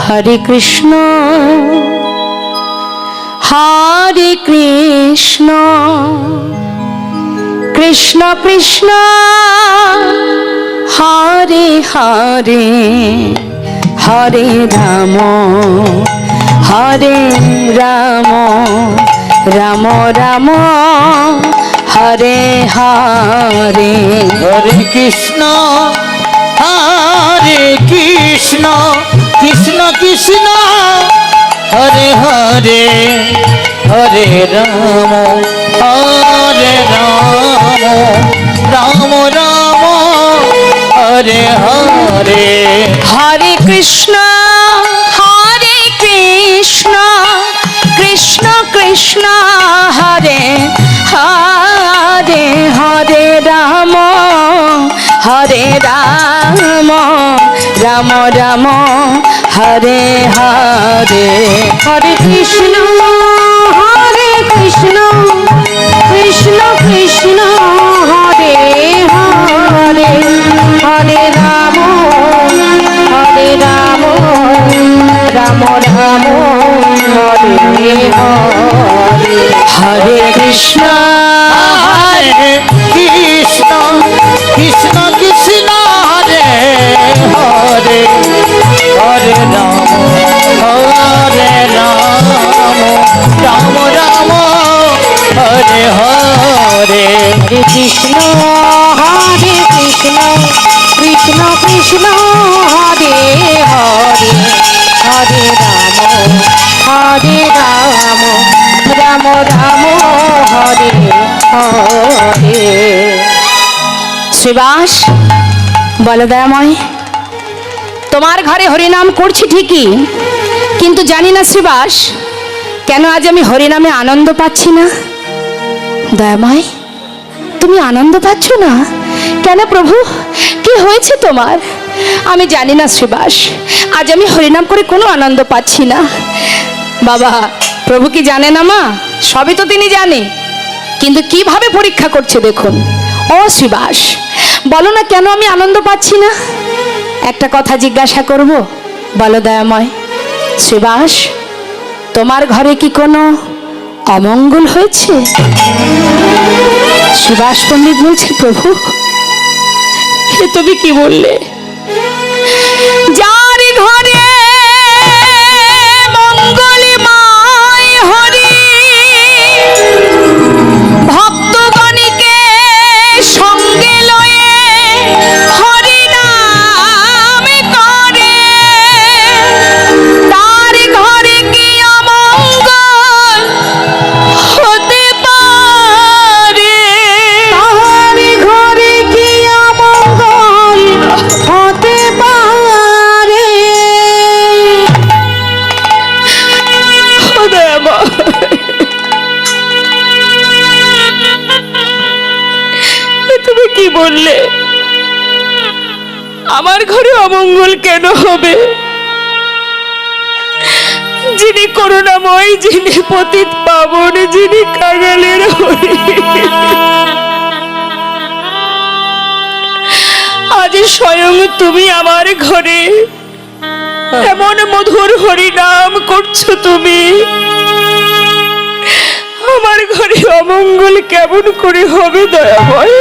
হরে কৃষ্ণ হরে কৃষ্ণ কৃষ্ণ কৃষ্ণ হরে হরে হরে রাম রাম রাম হরে হরে। হরে কৃষ্ণ কৃষ্ণ কৃষ্ণ হরে হরে হরে রাম রাম রাম হরে হরে। হরে কৃষ্ণ কৃষ্ণ কৃষ্ণ হরে হরে হরে রাম রাম রাম হরে হরে। হরে কৃষ্ণ কৃষ্ণ কৃষ্ণ হরে হরে হরে রাম রাম রাম হরে হরে। হরে কৃষ্ণ কৃষ্ণ কৃষ্ণ কৃষ্ণ হরে হরে হরে রাম রাম রাম হরে হরে। হরে কৃষ্ণ কৃষ্ণ কৃষ্ণ হরে হরে হরে রাম রাম রাম হরে হরে। শ্রীবাস বলো দয়াময়, তোমার ঘরে হরিনাম করছি ঠিকই, কিন্তু জানি না শ্রীবাস কেন আজ আমি হরিনামে আনন্দ পাচ্ছি না। দয়াময়, তুমি আনন্দ পাচ্ছ না কেন প্রভু? কি হয়েছে তোমার? আমি জানি না শ্রীবাস, আজ আমি হরিনাম করে কোনো আনন্দ পাচ্ছি না। বাবা, প্রভু কি জানে না মা? সবই তো তিনি জানে, কিন্তু কিভাবে পরীক্ষা করছে দেখুন। ও শ্রীবাস, বলো না কেন আমি আনন্দ পাচ্ছি না? একটা কথা জিজ্ঞাসা করব, বলো দয়াময়। শ্রীবাস, তোমার ঘরে কি কোনো অমঙ্গল হয়েছে? শ্রীবাস পণ্ডিত বলছে, প্রভু এ তুমি কি বললে? যার ঘরে মঙ্গলময় হরি ভক্তগণকে সঙ্গে লয়ে হরি নাম করে, তার ঘরে কি অমঙ্গল হতে পারে? তার ঘরে কি অমঙ্গল হতে পারে? তুমি কি বললে? আমার ঘরে অমঙ্গল কেন হবে? যিনি করুণাময়, যিনি পতিত পাবন, যিনি কাঙালের হরি, আজ স্বয়ং তুমি আমার ঘরে এমন মধুর হরি নাম করছো। তুমি আমার ঘরে অমঙ্গল কেমন করে হবে দয়াময়?